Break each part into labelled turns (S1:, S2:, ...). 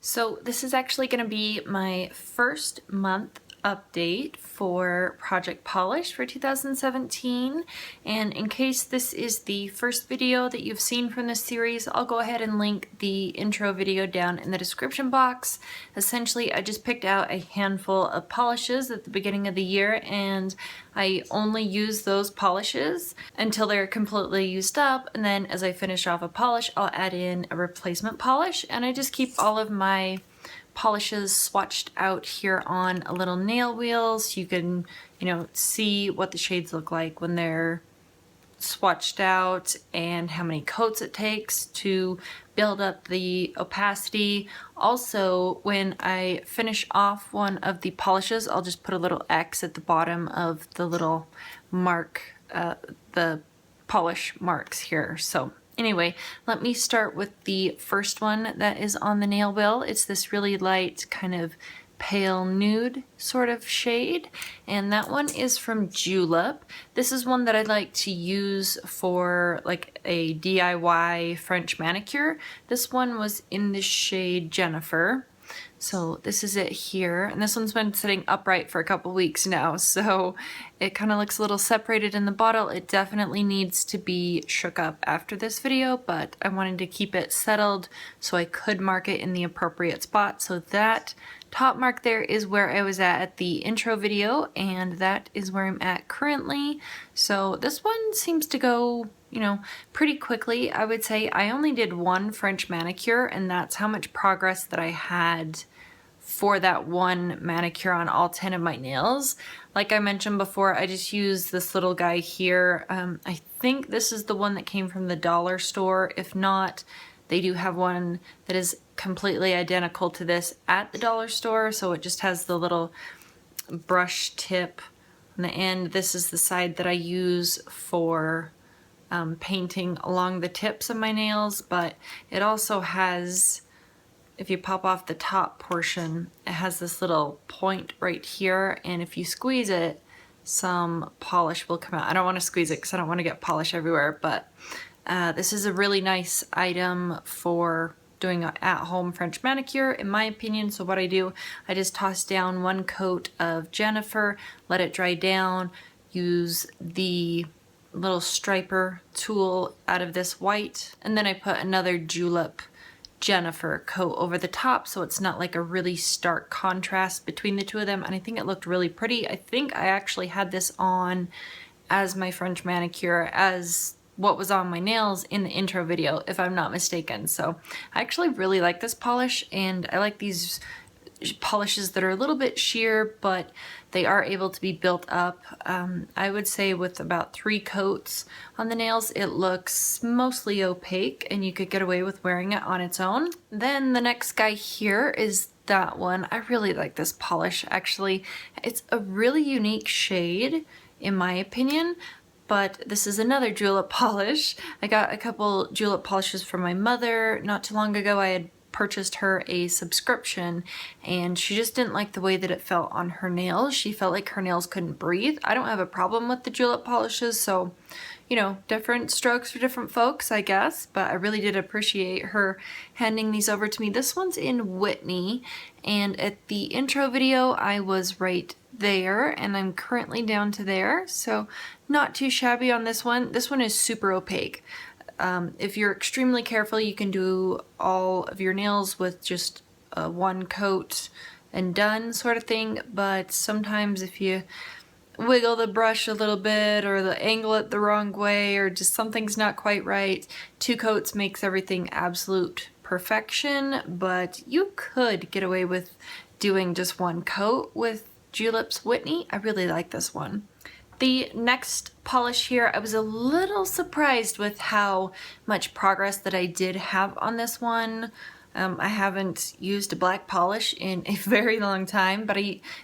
S1: So this is actually going to be my first month update for Project Polish for 2017, and in case this is the first video that you've seen from this series, I'll go ahead and link the intro video down in the description box. Essentially, I just picked out a handful of polishes at the beginning of the year, and I only use those polishes until they're completely used up, and then as I finish off a polish, I'll add in a replacement polish, and I just keep all of my polishes swatched out here on a little nail wheel so you can, see what the shades look like when they're swatched out and how many coats it takes to build up the opacity. Also, when I finish off one of the polishes, I'll just put a little X at the bottom of the little mark, the polish marks here. So anyway, let me start with the first one that is on the nail wheel. It's this really light kind of pale nude sort of shade, and that one is from Julep. This is one that I like to use for like a DIY French manicure. This one was in the shade Jennifer. So this is it here, and this one's been sitting upright for a couple weeks now, so it kind of looks a little separated in the bottle. It definitely needs to be shook up after this video, but I wanted to keep it settled so I could mark it in the appropriate spot. So that top mark there is where I was at the intro video, and that is where I'm at currently. So this one seems to go, pretty quickly. I would say I only did one French manicure, and that's how much progress that I had for that one manicure on all 10 of my nails. Like I mentioned before, I just used this little guy here. I think this is the one that came from the dollar store. If not, they do have one that is completely identical to this at the dollar store, so it just has the little brush tip on the end. This is the side that I use for painting along the tips of my nails, but it also has, if you pop off the top portion, it has this little point right here, and if you squeeze it, some polish will come out. I don't want to squeeze it because I don't want to get polish everywhere, but this is a really nice item for doing an at-home French manicure, in my opinion. So what I do, I just toss down one coat of Jennifer, let it dry down, use the little striper tool out of this white, and then I put another Julep Jennifer coat over the top, so it's not like a really stark contrast between the two of them, and I think it looked really pretty. I think I actually had this on as my French manicure, as what was on my nails in the intro video, if I'm not mistaken. So I actually really like this polish, and I like these polishes that are a little bit sheer, but they are able to be built up. I would say with about 3 coats on the nails, it looks mostly opaque, and you could get away with wearing it on its own. Then the next guy here is that one. I really like this polish, actually. It's a really unique shade, in my opinion, but this is another Julep polish. I got a couple Julep polishes from my mother not too long ago. I had purchased her a subscription, and she just didn't like the way that it felt on her nails. She felt like her nails couldn't breathe. I don't have a problem with the Julep polishes, so different strokes for different folks, I guess, but I really did appreciate her handing these over to me. This one's in Whitney, and at the intro video I was right there, and I'm currently down to there, so not too shabby on this one. This one is super opaque. If you're extremely careful, you can do all of your nails with just one coat and done sort of thing, but sometimes if you wiggle the brush a little bit, or the angle it the wrong way, or just something's not quite right, 2 coats makes everything absolute perfection. But you could get away with doing just 1 coat with Julep's Whitney. I really like this one. The next polish here, I was a little surprised with how much progress that I did have on this one. I haven't used a black polish in a very long time, but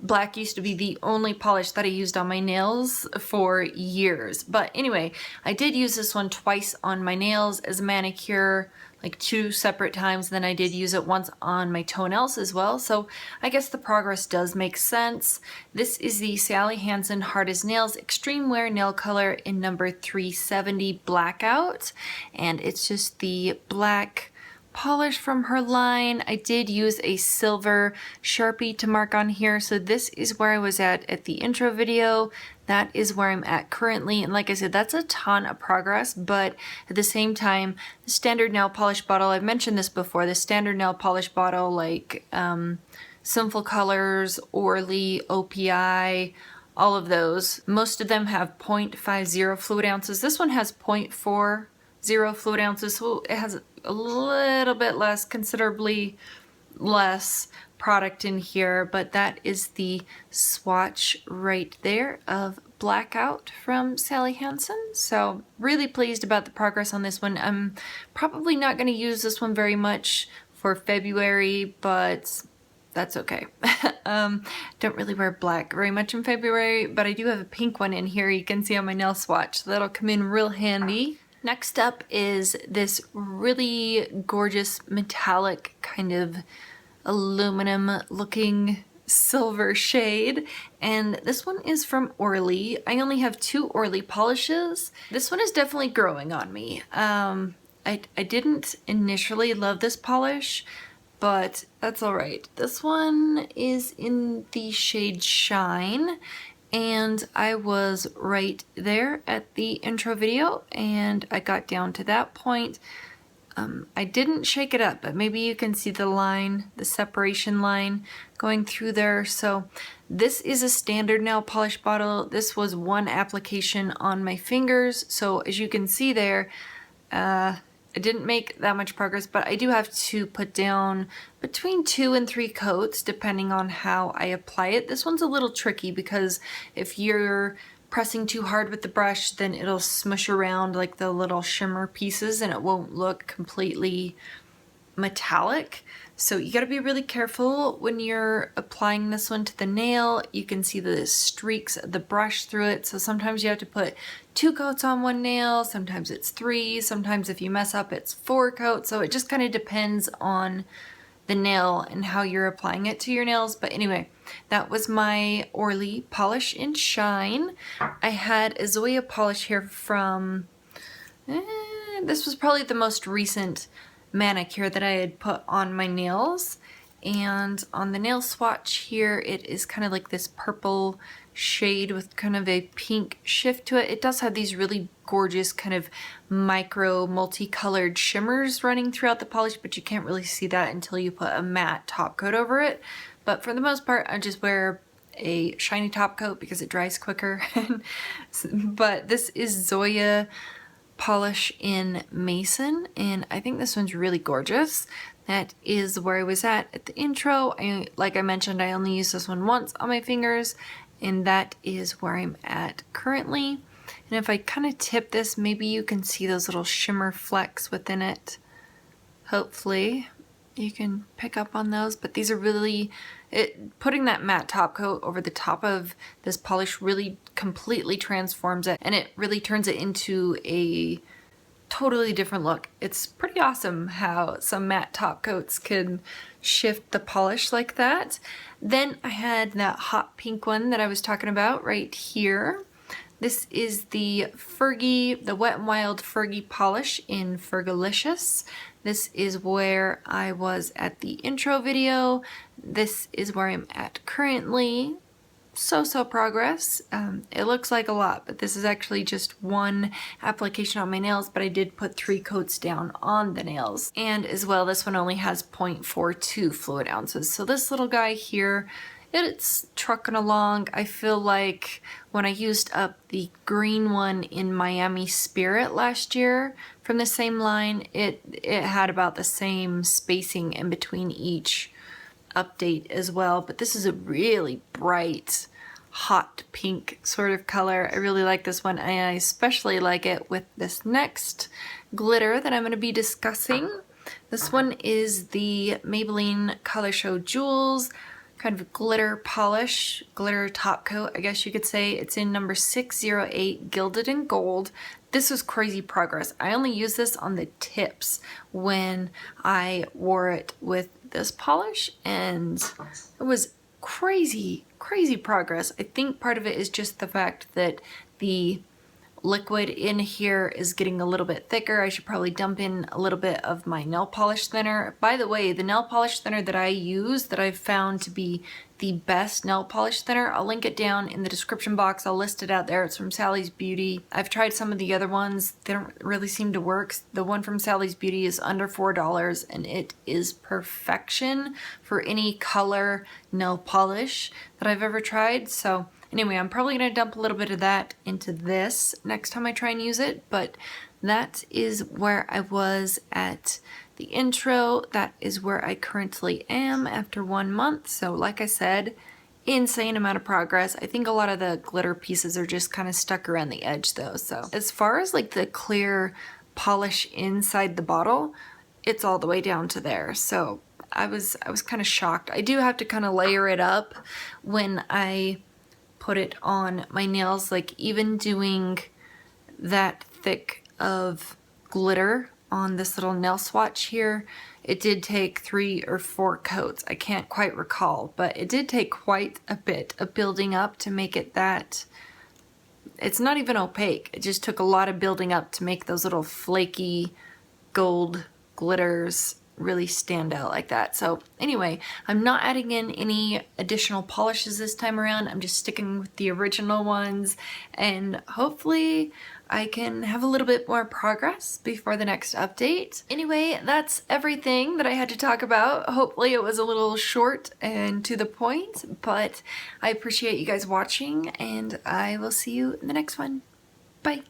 S1: black used to be the only polish that I used on my nails for years. But anyway, I did use this one twice on my nails as a manicure, like 2 separate times. Then I did use it once on my toenails as well, so I guess the progress does make sense. This is the Sally Hansen Hard as Nails Extreme Wear Nail Color in number 370 Blackout, and it's just the black polish from her line. I did use a silver Sharpie to mark on here, so this is where I was at the intro video. That is where I'm at currently, and like I said, that's a ton of progress, but at the same time, the standard nail polish bottle, I've mentioned this before, the standard nail polish bottle like Sinful Colors, Orly, OPI, all of those, most of them have 0.50 fluid ounces. This one has 0.40 fluid ounces, so it has a little bit less, considerably less product in here, but that is the swatch right there of Blackout from Sally Hansen. So really pleased about the progress on this one. I'm probably not going to use this one very much for February, but that's okay. Don't really wear black very much in February, but I do have a pink one in here you can see on my nail swatch, so that'll come in real handy. Next up is this really gorgeous metallic kind of aluminum looking silver shade, and this one is from Orly. I only have 2 Orly polishes. This one is definitely growing on me. I didn't initially love this polish, but that's alright. This one is in the shade Shine, and I was right there at the intro video, and I got down to that point. I didn't shake it up, but maybe you can see the line, the separation line going through there. So this is a standard nail polish bottle. This was one application on my fingers. So as you can see there, I didn't make that much progress, but I do have to put down between 2 and 3 coats depending on how I apply it. This one's a little tricky because if you're pressing too hard with the brush, then it'll smush around like the little shimmer pieces and it won't look completely metallic. So you gotta be really careful when you're applying this one to the nail. You can see the streaks of the brush through it. So sometimes you have to put 2 coats on one nail, sometimes it's 3, sometimes if you mess up it's 4 coats. So it just kind of depends on the nail and how you're applying it to your nails. But anyway, that was my Orly polish in Shine. I had a Zoya polish here from, this was probably the most recent manicure that I had put on my nails. And on the nail swatch here, it is kind of like this purple shade with kind of a pink shift to it. It does have these really gorgeous kind of micro multicolored shimmers running throughout the polish, but you can't really see that until you put a matte top coat over it. But for the most part, I just wear a shiny top coat because it dries quicker. But this is Zoya polish in Mason, and I think this one's really gorgeous. That is where I was at the intro. Like I mentioned, I only used this one once on my fingers, and that is where I'm at currently. And if I kind of tip this, maybe you can see those little shimmer flecks within it. Hopefully you can pick up on those, but these are really, putting that matte top coat over the top of this polish really completely transforms it, and it really turns it into a totally different look. It's pretty awesome how some matte top coats can shift the polish like that. Then I had that hot pink one that I was talking about right here. This is the Fergie, the Wet n Wild Fergie polish in Fergalicious. This is where I was at the intro video. This is where I'm at currently. So progress. It looks like a lot, but this is actually just one application on my nails, but I did put 3 coats down on the nails. And as well, this one only has 0.42 fluid ounces. So this little guy here, it's trucking along. I feel like when I used up the green one in Miami Spirit last year from the same line, it had about the same spacing in between each update as well. But this is a really bright, hot pink sort of color. I really like this one, and I especially like it with this next glitter that I'm going to be discussing. This one is the Maybelline Color Show Jewels kind of glitter polish, glitter top coat, I guess you could say. It's in number 608, Gilded in Gold. This was crazy progress. I only used this on the tips when I wore it with this polish, and it was crazy progress. I think part of it is just the fact that the liquid in here is getting a little bit thicker. I should probably dump in a little bit of my nail polish thinner. By the way, the nail polish thinner that I use, that I've found to be the best nail polish thinner, I'll link it down in the description box. I'll list it out there. It's from Sally's Beauty. I've tried some of the other ones. They don't really seem to work. The one from Sally's Beauty is under $4 and it is perfection for any color nail polish that I've ever tried. So anyway, I'm probably going to dump a little bit of that into this next time I try and use it, but that is where I was at the intro. That is where I currently am after 1 month. So like I said, insane amount of progress. I think a lot of the glitter pieces are just kind of stuck around the edge though. So as far as like the clear polish inside the bottle, it's all the way down to there. So I was kind of shocked. I do have to kind of layer it up when I put it on my nails, like even doing that thick of glitter on this little nail swatch here, it did take 3 or 4 coats. I can't quite recall, but it did take quite a bit of building up to make it that, it's not even opaque. It just took a lot of building up to make those little flaky gold glitters really stand out like that. So anyway, I'm not adding in any additional polishes this time around. I'm just sticking with the original ones, and hopefully I can have a little bit more progress before the next update. Anyway, that's everything that I had to talk about. Hopefully it was a little short and to the point, but I appreciate you guys watching, and I will see you in the next one. Bye.